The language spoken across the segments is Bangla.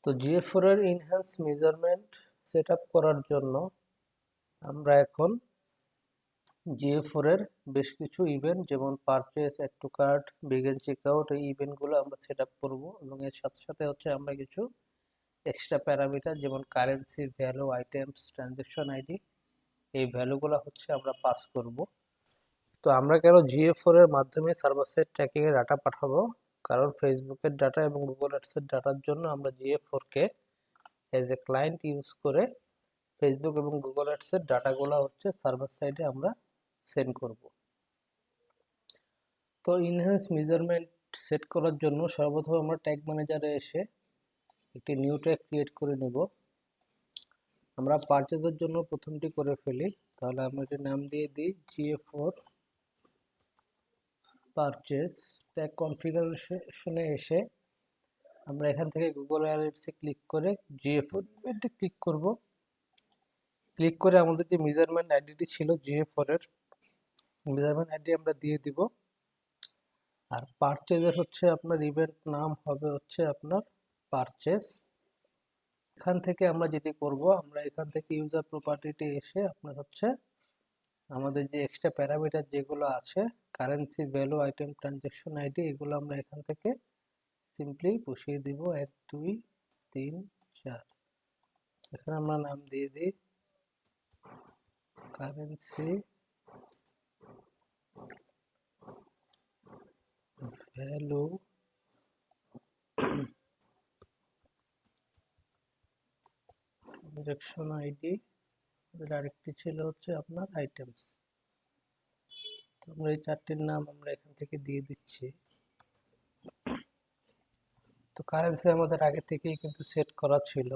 তো GA4 এর ইনহ্যান্স মেজারমেন্ট সেট আপ করার জন্য আমরা এখন GA4 এর বেশ কিছু ইভেন্ট যেমন purchase, add to cart, begin checkout এই ইভেন্টগুলো আমরা সেট আপ করবো এবং এর সাথে সাথে হচ্ছে আমরা কিছু এক্সট্রা প্যারামিটার যেমন currency, value, items, transaction ID এই ভ্যালুগুলো হচ্ছে আমরা পাস করব। তো আমরা কেন GA4 এর মাধ্যমে সার্ভার সাইড ট্র্যাকিং এর ডাটা পাঠাবো? কারণ ফেসবুকের ডাটা এবং গুগল অ্যাডস এর ডাটার জন্য আমরা GA4 K as a client use করে ফেসবুক এবং গুগল অ্যাডস এর ডাটাগুলো হচ্ছে সার্ভার সাইডে আমরা সেন্ড করব। তো ইনহ্যান্স মেজারমেন্ট সেট করার জন্য সর্বপ্রথম আমরা ট্যাগ ম্যানেজারে এসে একটি নিউ ট্যাগ ক্রিয়েট করে নেব। আমরা পারচেজের জন্য প্রথমটি করে ফেলি, তাহলে আমরা এটির নাম দিয়ে দিই GA4 পারচেজ। ট্যাগ কনফিগারেশনে এসে আমরা এখান থেকে গুগল অ্যাডসে ক্লিক করে GA4 ইভেন্টে ক্লিক করব। ক্লিক করে আমাদের যে মেজারমেন্ট আইডিটি ছিল GA4 এর মেজারমেন্ট আইডি আমরা দিয়ে দিব। আর পারচেজের হচ্ছে আপনার ইভেন্ট নাম হবে হচ্ছে আপনার পারচেজ। এখান থেকে আমরা যেটি করব, আমরা এখান থেকে ইউজার প্রপার্টিতে এসে আপনার হচ্ছে আমাদের যে এক্সট্রা প্যারামিটার যেগুলো আছে currency, value, item, transaction ID এগুলো আমরা এখান থেকে সিম্পলি বসিয়ে দিব 1 2 3 4। এখানে আমরা নাম দিয়ে দিই কারেন্সি, ভ্যালু, ট্রানজ্যাকশন আইডি, আরেকটি ছিল হচ্ছে আপনার আইটেমস। তো আমরা এই চারটির নাম আমরা এখান থেকে দিয়ে দিচ্ছি। তো কারেন্সি আমাদের আগে থেকেই কিন্তু সেট করা ছিল।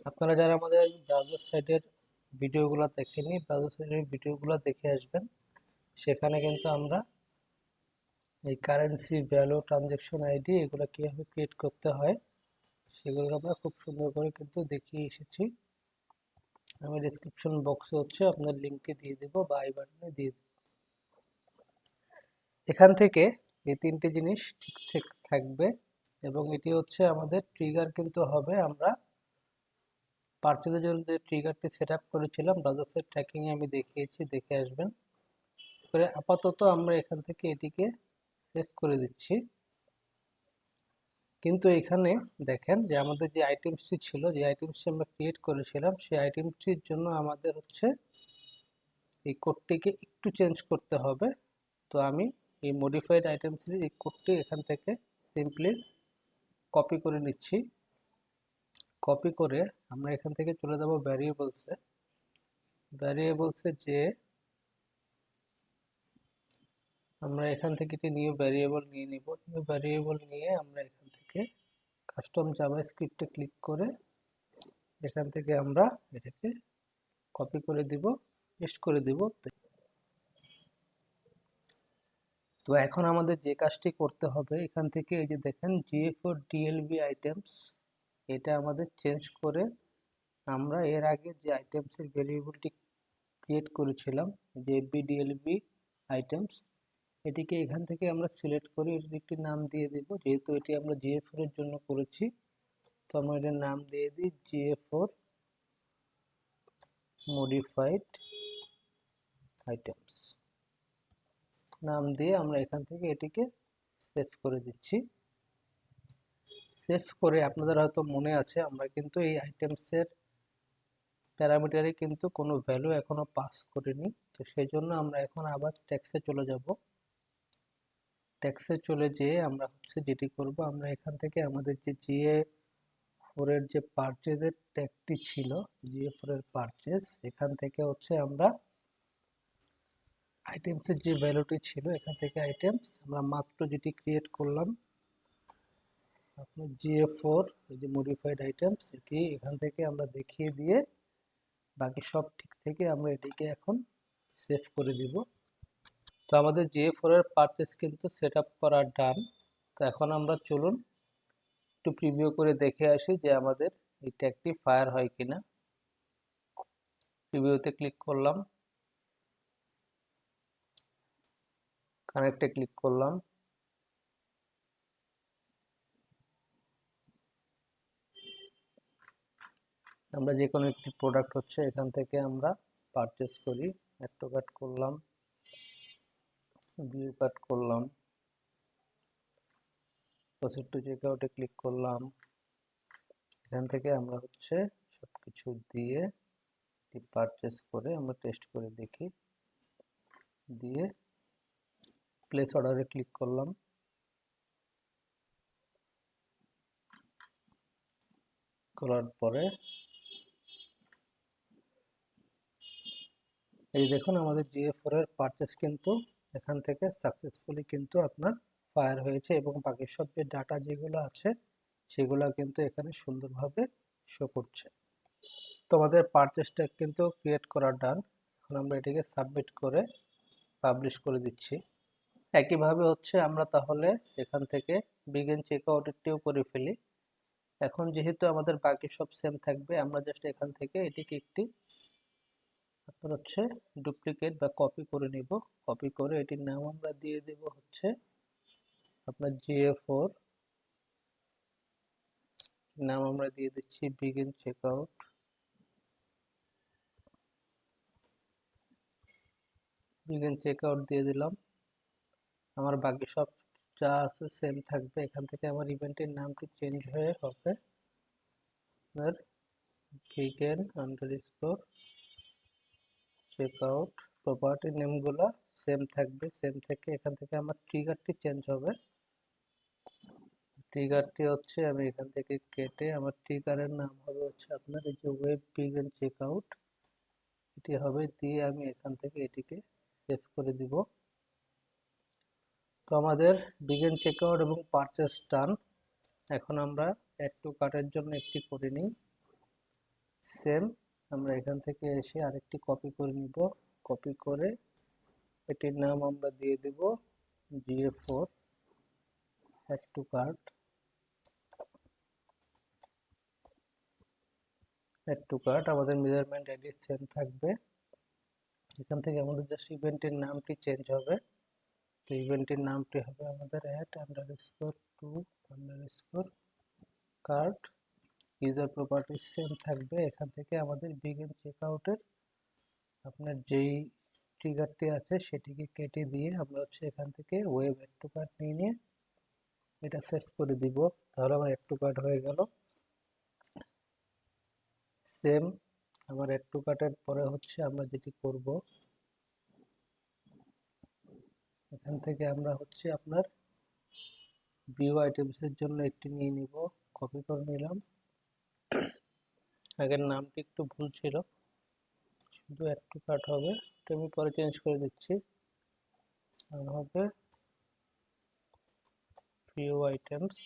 আপনারা যারা আমাদের ব্রাউজার সাইটের ভিডিওগুলো দেখেনি, ব্রাউজার সাইটের ভিডিওগুলো দেখে আসবেন। সেখানে কিন্তু আমরা এই কারেন্সি, ভ্যালু, ট্রানজ্যাকশন আইডি এগুলো কীভাবে ক্রিয়েট করতে হয় সেগুলো আমরা খুব সুন্দর করে কিন্তু দেখিয়ে এসেছি। আমি ডেসক্রিপশন বক্সে হচ্ছে আপনার লিঙ্কটি দিয়ে দেবো বা আই বাটনে দিয়ে দেবো। এখান থেকে এই তিনটি জিনিস ঠিক থাকবে এবং এটি হচ্ছে আমাদের ট্রিগার কিন্তু হবে। আমরা পারচেজের জন্য যে ট্রিগারটি সেট আপ করেছিলাম ব্রাউজার সাইট ট্র্যাকিংয়ে আমি দেখিয়েছি, দেখে আসবেন। করে আপাতত আমরা এখান থেকে এটিকে সেভ করে দিচ্ছি। কিন্তু এখানে দেখেন যে আমাদের যে আইটেমসটি ছিল, যে আইটেমসটি আমরা ক্রিয়েট করেছিলাম সেই আইটেমসটির জন্য আমাদের হচ্ছে এই কোডটিকে একটু চেঞ্জ করতে হবে। তো আমি এই মডিফাইড আইটেমসটির এই কোডটি এখান থেকে সিম্পলি কপি করে নিচ্ছি। কপি করে আমরা এখান থেকে চলে যাব ভ্যারিয়েবলসে। ভ্যারিয়েবলসে যে আমরা এখান থেকে একটি নিউ ভ্যারিয়েবল নিয়ে নিব। নিউ ভ্যারিয়েবল নিয়ে আমরা এখান থেকে কাস্টম জাভাস্ক্রিপ্টে ক্লিক করে এখান থেকে আমরা এটাকে কপি করে দিব, পেস্ট করে দিব। তো এখন আমাদের যে কাজটি করতে হবে, এখান থেকে এই যে দেখেন GA4 DLB আইটেমস, এটা আমাদের চেঞ্জ করে আমরা এর আগে যে আইটেমসের ভ্যারিয়েবলটি ক্রিয়েট করেছিলাম যে FBDLB আইটেমস, এটিকে এখান থেকে আমরা সিলেক্ট করে এটির একটি নাম দিয়ে দেব। যেহেতু এটি আমরা GA4 এর জন্য করেছি, তো আমরা এটার নাম দিয়ে দিই GA4 মডিফাইড আইটেমস নাম দিয়ে আমরা এখান থেকে এটিকে সেভ করে দিচ্ছি। সেভ করে আপনাদের হয়তো মনে আছে আমরা কিন্তু এই আইটেমসের প্যারামিটারে কিন্তু কোনো ভ্যালু এখনো পাস করিনি। তো সেই জন্য আমরা এখন আবার ট্যাক্সে চলে যাব। ট্যাক্সে চলে যেয়ে আমরা হচ্ছে যেটি করব, আমরা এখান থেকে আমাদের যে GA4 এর যে পারচেজের ট্যাগটি ছিল, GA4 এর পারচেজ, এখান থেকে হচ্ছে আমরা আইটেমসের যে ভ্যালুটি ছিল এখান থেকে আইটেমস আমরা মাত্র যেটি ক্রিয়েট করলাম আপনার GA4 এই যে মডিফাইড আইটেমস, এটি এখান থেকে আমরা দেখিয়ে দিয়ে বাকি সব ঠিক থেকে আমরা এটিকে এখন সেভ করে দিব। তো আমাদের GA4 এর পারচেজ কিন্তু সেট আপ করা ডান। তো এখন আমরা চলুন একটু প্রিভিউ করে দেখে আসি যে আমাদের এই ট্যাগটি ফায়ার হয় কিনা। প্রিভিউতে ক্লিক করলাম, কানেক্টে ক্লিক করলাম। আমরা যে কোনো একটি প্রোডাক্ট হচ্ছে এখান থেকে আমরা পারচেস করি। অ্যাড টু কার্ট করলাম, ভিউ কার্ট করলাম, প্রসিড টু চেক আউটে ক্লিক করলাম। এখান থেকে আমরা হচ্ছে সবকিছু দিয়ে পারচেস করে আমরা টেস্ট করে দেখি, দিয়ে প্লেস অর্ডারে ক্লিক করলাম। করার পরে এই দেখুন আমাদের GA4 এর পারচেস কিন্তু এখান থেকে সাকসেসফুলি কিন্তু আপনার ফায়ার হয়েছে, এবং বাকি সব যে ডাটা যেগুলো আছে সেগুলো কিন্তু এখানে সুন্দরভাবে শো করছে। তো আমাদের পারচেসটা কিন্তু ক্রিয়েট করা ডান। এখন আমরা এটাকে সাবমিট করে পাবলিশ করে দিচ্ছি। একইভাবে হচ্ছে আমরা তাহলে এখান থেকে বিগিন চেকআউটটিও করে ফেলি। এখন যেহেতু আমাদের বাকি সব সেম থাকবে, আমরা জাস্ট এখান থেকে এটিকে একটি আপনার হচ্ছে ডুপ্লিকেট বা কপি করে নিব। কপি করে এটির নাম আমরা দিয়ে দেব হচ্ছে আপনার GA4, নাম আমরা দিয়ে দিচ্ছি বিগিন চেকআউট। বিগিন চেকআউট দিয়ে দিলাম। আমার বাকি সব যা আছে সেম থাকবে। এখান থেকে আমার ইভেন্টের নামটি চেঞ্জ হয়ে হবে আপনার বিগিন আন্ডারস্কোর চেকআউট। প্রপার্টি নেমগুলো সেম থাকবে। সেম থেকে এখান থেকে আমার ট্রিগারটি চেঞ্জ হবে। ট্রিগারটি হচ্ছে আমি এখান থেকে কেটে আমার ট্রিগারের নাম হবে হচ্ছে আপনার এই যে ওয়েব বিগিন চেকআউট, এটি হবে। দিয়ে আমি এখান থেকে এটিকে সেভ করে দিব। তো আমাদের বিগিন চেকআউট এবং পারচেস ডান। এখন আমরা অ্যাড টু কার্টের জন্য একটি করে নিই। সেম আমরা এখান থেকে এসে আরেকটি কপি করে নিব। কপি করে এটির নাম আমরা দিয়ে দেব GA4 add to cart. Add to cart আমাদের মেজারমেন্ট আইডি সেম থাকবে। এখান থেকে আমাদের জাস্ট ইভেন্টের নামটি চেঞ্জ হবে। তো ইভেন্টের নামটি হবে আমাদের add underscore to underscore cart. User property same থাকবে। এখান থেকে আমাদের বিগিন চেকআউটের আপনার যেই ট্রিগারটি আছে সেটিকে কেটে দিয়ে আমরা হচ্ছে এখান থেকে ওয়েব অ্যাড টু কার্ট নিয়ে এটা সেভ করে দিব। তাহলে আমার অ্যাড টু কার্ট হয়ে গেল। সেম আমার অ্যাড টু কার্টের পরে হচ্ছে আমরা যেটি করব, এখান থেকে আমরা হচ্ছে আপনার ভিউ আইটেমসের জন্য একটি নিয়ে নিব। কপি করে নিলাম। আগের নামটি একটু ভুল ছিল, শুধু অ্যাড টু কার্ট হবে। এটা আমি পরে চেঞ্জ করে দিচ্ছি। আর হবে ভিউ আইটেমস।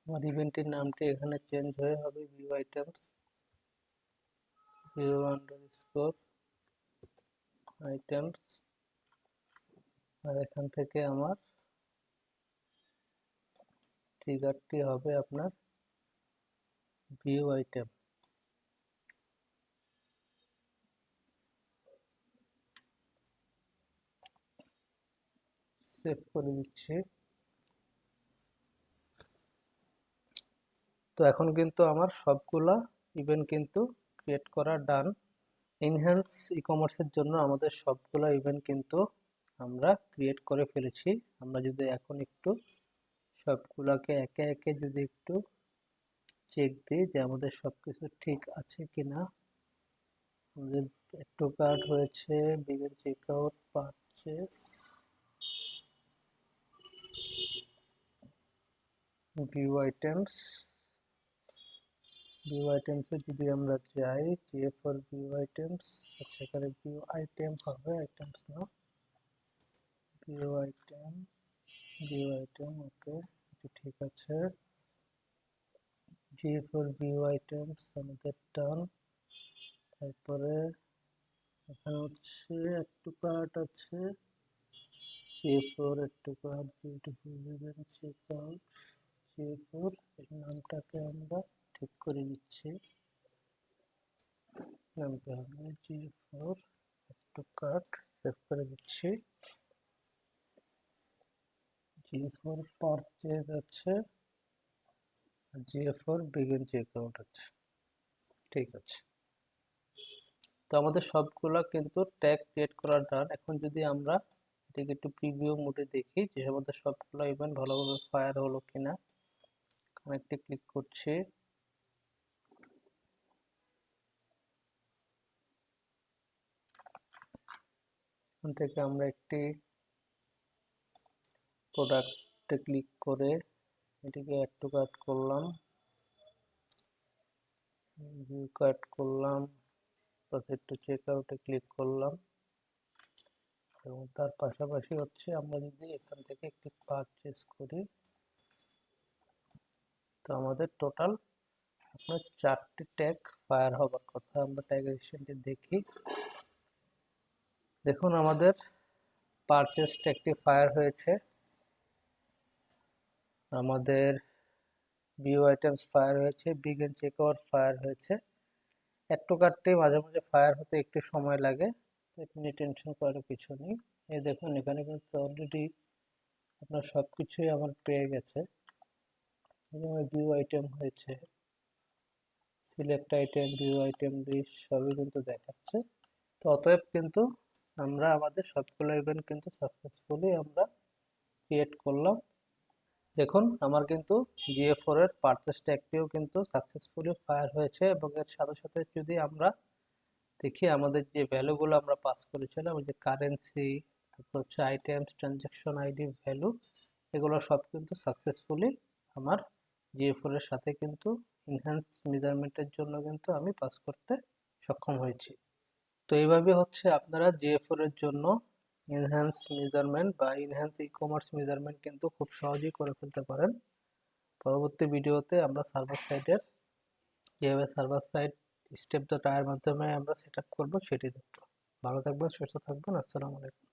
আমার ইভেন্টের নামটি এখানে চেঞ্জ হয়ে হবে view items, view underscore items. আর এখান থেকে আমার ট্রিগারটি হবে আপনার ভিউ আইটেম। সেভ করে দিচ্ছি। তো এখন কিন্তু আমার সবগুলা ইভেন্ট কিন্তু ক্রিয়েট করা ডান। এনহ্যান্স ই কমার্সের জন্য আমাদের সবগুলা ইভেন্ট কিন্তু আমরা ক্রিয়েট করে ফেলেছি। আমরা যদি এখন একটু সবগুলাকে একে একে যদি একটু চেক দিই যে আমাদের সবকিছু ঠিক আছে কিনা। আমাদের একটু কার্ড হয়েছে, begin checkout, purchase, view items. View আইটেমসে যদি আমরা যাই, GA4 ভিউ আইটেমস, আচ্ছা এখানে ভিউ আইটেম হবে, আইটেমস না, view item. View item okay, এটি ঠিক আছে। GA4 ভিউ আইটেমস আমাদের ডান। তারপরে এখানে হচ্ছে একটু কার্ট আছে, GA4 একটু cart, beautiful begin checkout GA4। এর নামটাকে আমরা ঠিক করে নিচ্ছি। নামটা হবে GA4 একটু কার্ট। সেভ করে দিচ্ছি। GA4 পারচেজ আছে, GA4 বিগিন চেকআউট আছে। ঠিক আছে, তো আমাদের সবগুলা কিন্তু ট্যাগ ক্রিয়েট করা ডান। এখন যদি আমরা এটাকে একটু প্রিভিউ মোডে দেখি যে আমাদের সবগুলো ইভেন্ট ভালোভাবে ফায়ার হলো কিনা। কানেক্টে ক্লিক করছি, এখান থেকে আমরা একটি প্রোডাক্টে ক্লিক করে এটিকে অ্যাড টু কার্ট করলাম, ভিউ কার্ট করলাম, প্রসিড টু চেক আউটে ক্লিক করলাম, এবং তার পাশাপাশি হচ্ছে আমরা যদি এখান থেকে একটি পারচেস করি, তো আমাদের টোটাল আপনার 4টি ট্যাগ ফায়ার হবার কথা। আমরা ট্যাগ এডিশনটি দেখি, দেখুন আমাদের পারচেস ট্যাগটি ফায়ার হয়েছে, আমাদের ভিউ আইটেমস ফায়ার হয়েছে, বিগিন চেকআউট ফায়ার হয়েছে। অ্যাড টু কার্টটি মাঝে মাঝে ফায়ার হতে একটু সময় লাগে, আপনি টেনশন করার কিছু নেই। এই দেখুন এখানে কিন্তু অলরেডি আপনার সব কিছুই আমার পেয়ে গেছে, যেমন ভিউ আইটেম হয়েছে, select item, view item list সবই কিন্তু দেখাচ্ছে। তো অতএব কিন্তু আমরা আমাদের সবগুলো ইভেন্ট কিন্তু সাকসেসফুলি আমরা ক্রিয়েট করলাম। দেখুন আমার কিন্তু GA4 এর পারচেস ট্যাগটিও কিন্তু সাকসেসফুলি ফায়ার হয়েছে, এবং এর সাথে সাথে যদি আমরা দেখি আমাদের যে ভ্যালুগুলো আমরা পাস করেছিলাম, ওই যে কারেন্সি, তারপর হচ্ছে আইটেমস, ট্রানজ্যাকশন আইডি, ভ্যালু, এগুলো সব কিন্তু সাকসেসফুলি আমার GA4 এর সাথে কিন্তু ইনহ্যান্স মেজারমেন্টের জন্য কিন্তু আমি পাস করতে সক্ষম হয়েছি। তো এইভাবে হচ্ছে আপনারা GA4 এর জন্য ইনহ্যান্স মেজারমেন্ট বা ইনহ্যান্স ই কমার্স মেজারমেন্ট কিন্তু খুব সহজেই করে ফেলতে পারেন। পরবর্তী ভিডিওতে আমরা সার্ভার সাইডের যেভাবে server side step the tyre মাধ্যমে আমরা সেট আপ করবো সেটি দেখবো। ভালো থাকবেন, সুস্থ থাকবেন, আসসালামু আলাইকুম।